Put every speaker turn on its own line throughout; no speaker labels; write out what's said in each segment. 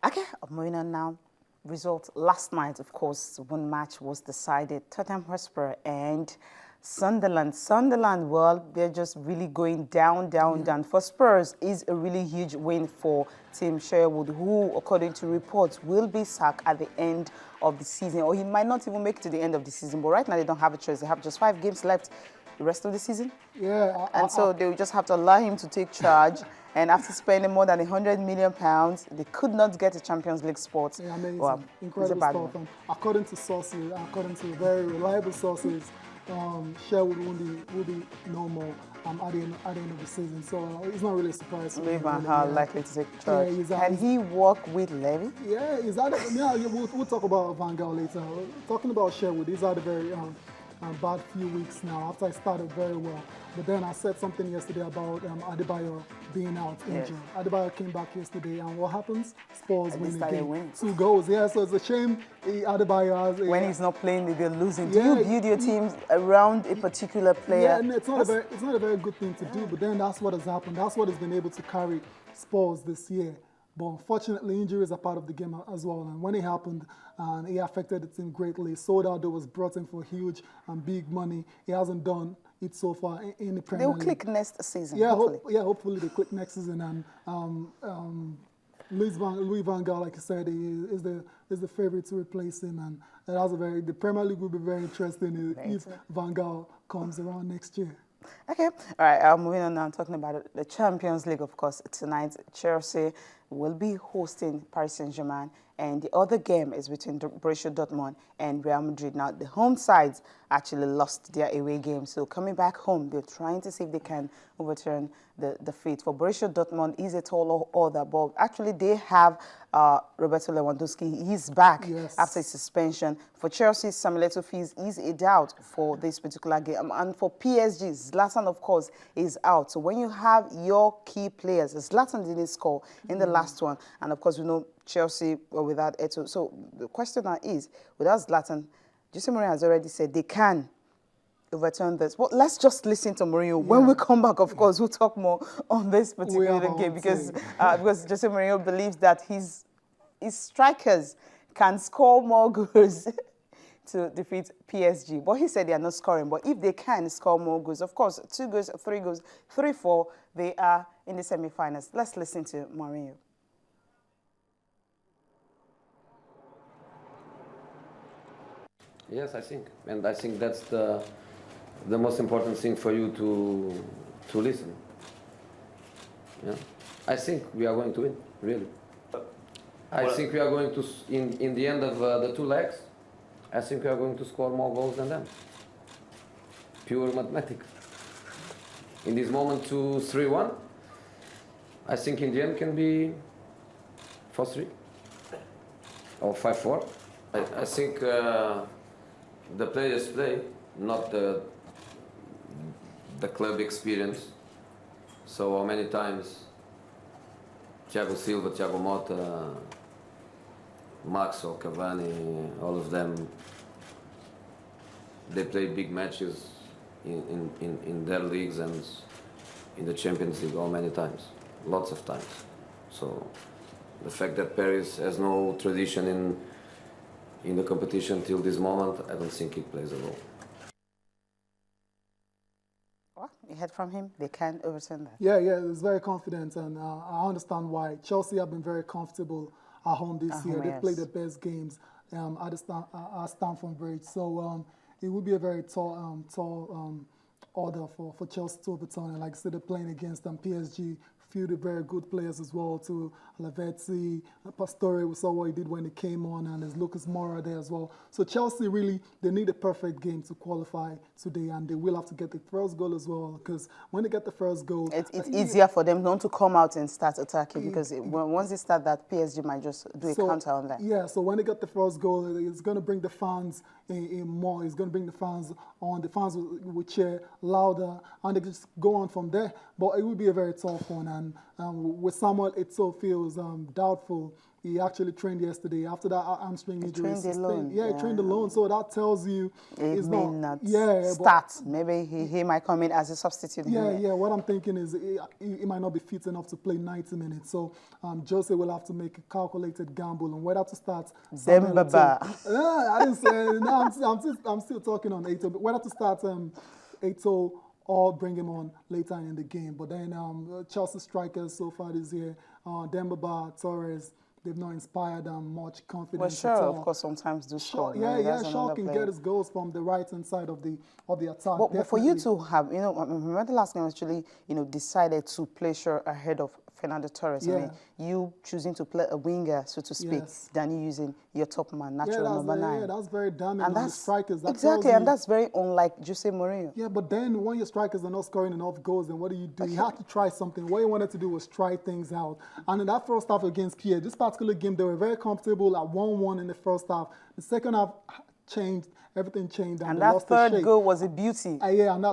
Okay, moving on now. Result last night, of course, one match was decided. Tottenham Hotspur and Sunderland. Sunderland, well, they're just really going down. For Spurs, is a really huge win for Tim Sherwood, who, according to reports, will be sacked at the end of the season, or he might not even make it to the end of the season. But right now, they don't have a choice. They have just 5 games left the rest of the season.
Yeah.
And so they will just have to allow him to take charge. And after spending more than £100 million, they could not get a Champions League spot.
Yeah, amazing.
Well,
incredible stuff. And according to sources, according to very reliable sources, Sherwood will be no more at the end of the season. So it's not really a surprise.
Louis Van Gaal likely to take charge. Yeah, Can he work with Levy?
Yeah, we'll talk about Van Gaal later. Talking about Sherwood, he's had a very bad few weeks now after I started very well. But then I said something yesterday about Adebayo being out injured. Yeah. Adebayo came back yesterday, and what happens? Spurs win the game. 2 goals. Yeah, so it's a shame Adebayo has...
When he's not playing, they're losing. Do you build your teams around a particular player?
Yeah, and it's not a very good thing to do, but then that's what has happened. That's what has been able to carry Spurs this year. But unfortunately, injuries are part of the game as well. And when it happened, it affected the team greatly. Soldado was brought in for huge and big money. He hasn't done it so far in the Premier League.
They'll click next season,
yeah,
hopefully.
Hopefully they click next season. And Louis Van Gaal, like I said, is the favorite to replace him. And the Premier League will be very interesting if Van Gaal comes around next year.
Okay, all right, moving on now, talking about the Champions League, of course. Tonight, Chelsea will be hosting Paris Saint-Germain, and the other game is between Borussia Dortmund and Real Madrid. Now, the home sides actually lost their away game, so coming back home, they're trying to see if they can overturn the fate. For Borussia Dortmund, is a tall order, but actually they have Roberto Lewandowski. He's back after his suspension. For Chelsea, Samuel Eto'o is a doubt for this particular game. And for PSG, Zlatan, of course, is out. So when you have your key players, Zlatan didn't score in the last one. And of course, we know Chelsea were without Eto'o. So the question now is, without Zlatan, Jose Mourinho has already said they can overturn this. Well, let's just listen to Mourinho. When we come back, of course, we'll talk more on this particular game because Jose Mourinho believes that his strikers can score more goals to defeat PSG. But he said they are not scoring. But if they can score more goals, of course, 2 goals, 3 goals, 3-4, they are in the semi-finals. Let's listen to Mourinho.
Yes, I think. And I think that's the most important thing for you to listen. Yeah. I think we are going to win, really. I think we are going to, in the end of the 2 legs, I think we are going to score more goals than them. Pure mathematics. In this moment, 2-3-1, I think in the end can be 4-3 or 5-4. I think the players play, not the club experience. So how many times Thiago Silva, Thiago Motta, Max or Cavani, all of them, they play big matches in their leagues and in the Champions League how many times? Lots of times. So the fact that Paris has no tradition in the competition till this moment, I don't think it plays a role.
Well, you heard from him, they can overturn that.
Yeah, he's very confident, and I understand why. Chelsea have been very comfortable at home this year. They played their best games at Stamford Bridge. So it would be a very tall order for Chelsea to overturn. And like I said, they're playing against PSG. Few of the very good players as well, to Lavezzi, Pastore, we saw what he did when he came on, and there's Lucas Moura there as well. So Chelsea really, they need a perfect game to qualify today, and they will have to get the first goal as well, because when they get the first goal...
It's easier for them not to come out and start attacking, because once they start that, PSG might just do a counter on that.
Yeah, so when they get the first goal, it's going to bring the fans in more. It's going to bring the fans on. The fans will cheer louder, and they just go on from there. But it will be a very tough one, and And with Samuel Eto'o feels doubtful. He actually trained yesterday. After that hamstring injury,
he
trained alone. So that tells you
it
it's
may not start. Maybe he might come in as a substitute.
Yeah. What I'm thinking is he might not be fit enough to play 90 minutes. So Jose will have to make a calculated gamble on whether to start.
Dembaba.
I didn't say. No, I'm still talking on Eto'o. But whether to start Eto'o or bring him on later in the game. But then Chelsea strikers so far this year, Dembaba, Torres. They've not inspired much confidence.
Well, sure,
at all.
Of course, sometimes do score.
Shaw can get his goals from the right-hand side of the attack.
But for you to have, I remember the last game actually, decided to play Shaw ahead of Fernando Torres.
Yeah.
I mean, you choosing to play a winger, so to speak, than you using your top man, natural number 9.
Yeah, that's very damning on the strikers.
Exactly, and that's very unlike Jose Mourinho.
Yeah, but then when your strikers are not scoring enough goals, then what do? You have to try something. What you wanted to do was try things out. And in that first half against Pierre, this particular game, they were very comfortable at 1-1 in the first half. The second half changed. Everything changed.
And that third goal was a beauty.
And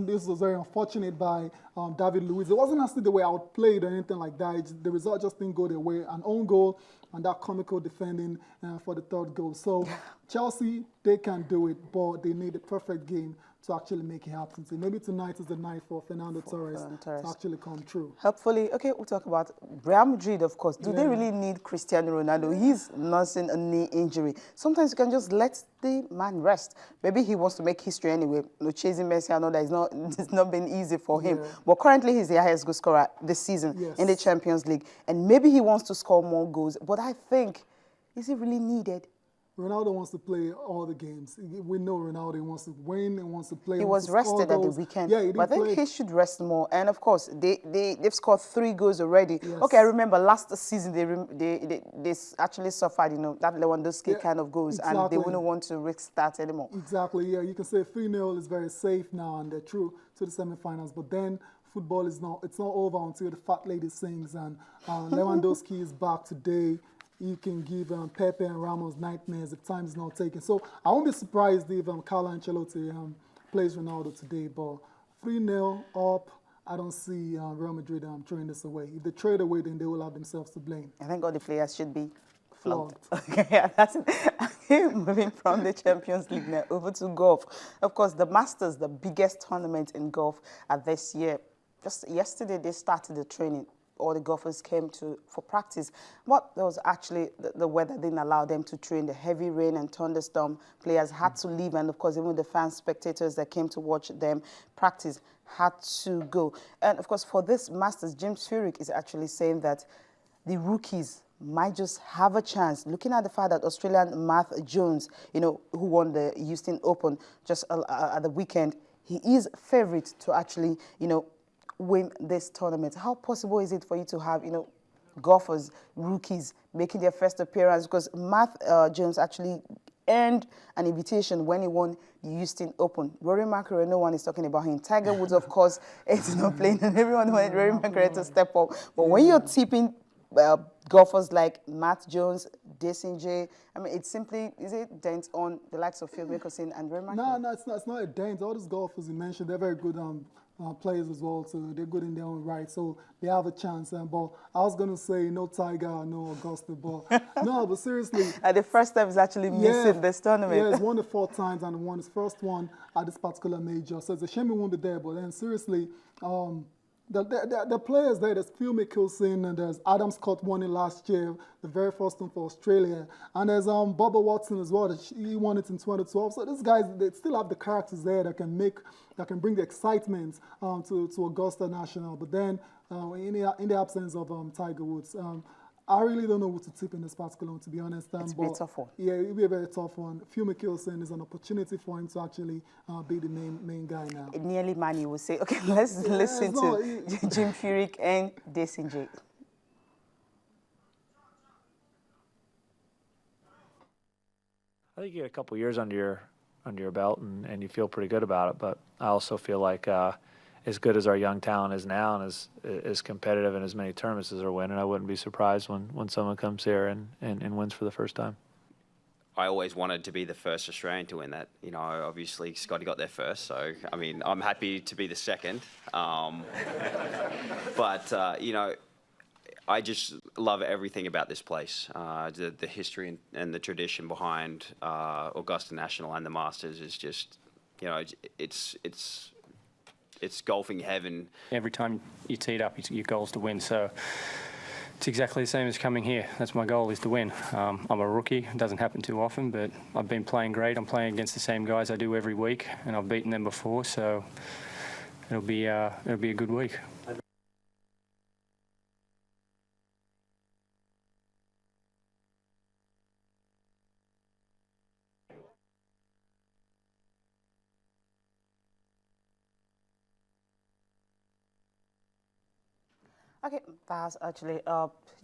this was very unfortunate by David Luiz. It wasn't as if they were outplayed or anything like that. The result just didn't go their way. An own goal and that comical defending for the third goal. So Chelsea, they can do it, but they need a perfect game to actually make it happen. So maybe tonight is the night for Fernando Torres to actually come true.
Hopefully, okay, we'll talk about Real Madrid, of course. Do they really need Cristiano Ronaldo? He's nursing a knee injury. Sometimes you can just let the man rest. Maybe he wants to make history anyway. Chasing Messi, I know that it's not been easy for him. But currently, he's the highest goal scorer this season in the Champions League. And maybe he wants to score more goals. But I think, is he really needed?
Ronaldo wants to play all the games. We know Ronaldo wants to win and wants to play.
He was rested at the weekend.
Yeah,
but I think he should rest more. And of course, they've scored 3 goals already. Yes. Okay, I remember last season they actually suffered, that Lewandowski kind of goals, and they wouldn't want to restart anymore.
Exactly. Yeah, you can say 3-0 is very safe now, and they're through to the semi-finals. But then football is not over until the fat lady sings, and Lewandowski is back today. You can give Pepe and Ramos nightmares if time is not taken. So I won't be surprised if Carlo Ancelotti plays Ronaldo today. But 3-0 up, I don't see Real Madrid throwing this away. If they trade away, then they will have themselves to blame.
I think all the players should be flogged.
Okay,
that's it. Moving from the Champions League now over to golf. Of course, the Masters, the biggest tournament in golf this year. Just yesterday, they started the training. All the golfers came for practice. But there was actually the weather didn't allow them to train. The heavy rain and thunderstorm, players had to leave, and of course even the fans, spectators that came to watch them practice had to go. And of course for this Masters, James Furyk is actually saying that the rookies might just have a chance. Looking at the fact that Australian Matt Jones, who won the Houston Open just at the weekend, he is favourite to actually, win this tournament. How possible is it for you to have, golfers, rookies, making their first appearance? Because Matt Jones actually earned an invitation when he won the Houston Open. Rory McIlroy, no one is talking about him. Tiger Woods, of course, is not playing, and everyone wanted Rory McIlroy to step up. But when you're tipping golfers like Matt Jones, J, I mean, it's simply, is it dent on the likes of Phil Mickelson and Rory McIlroy?
No, it's not a dent. All these golfers you mentioned, they're very good players as well, so they're good in their own right, so they have a chance. But I was going to say no Tiger, no Augusta, but no, but seriously.
The first time is actually missing this tournament.
Yeah, he's won the 4 times and won his first one at this particular major, so it's a shame he won't be there, but then seriously, the players there, there's Phil Mickelson and there's Adam Scott won it last year, the very first one for Australia. And there's Bubba Watson as well, he won it in 2012. So these guys, they still have the characters there that can bring the excitement to Augusta National. But then in the absence of Tiger Woods, I really don't know who to tip in this particular one, to be honest.
It's a tough one.
Yeah, it'll be a very tough one. Phil Mickelson is an opportunity for him to actually be the main guy now.
Nearly Manny will say, okay, let's listen to Jim Furyk and J.
I think you get a couple years under your belt and you feel pretty good about it. But I also feel like as good as our young talent is now and as competitive in as many tournaments as they're winning, I wouldn't be surprised when someone comes here and wins for the first time.
I always wanted to be the first Australian to win that. You know, obviously Scotty got there first, so I mean, I'm happy to be the second. But you know, I just love everything about this place. The history and the tradition behind Augusta National and the Masters is just, you know, it's golfing heaven.
Every time you tee it up, your goal's to win. So it's exactly the same as coming here. That's my goal, is to win. I'm a rookie. It doesn't happen too often, but I've been playing great. I'm playing against the same guys I do every week, and I've beaten them before. So it'll be a good week.
Okay, that's actually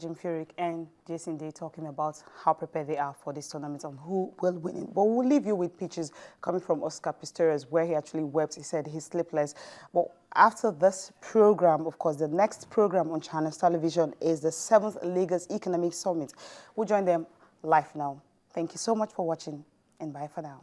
Jim Furyk and Jason Day talking about how prepared they are for this tournament and who will win it. But we'll leave you with pictures coming from Oscar Pistorius, where he actually wept. He said he's sleepless. But after this program, of course, the next program on Channels Television is the 7th Lagos Economic Summit. We'll join them live now. Thank you so much for watching, and bye for now.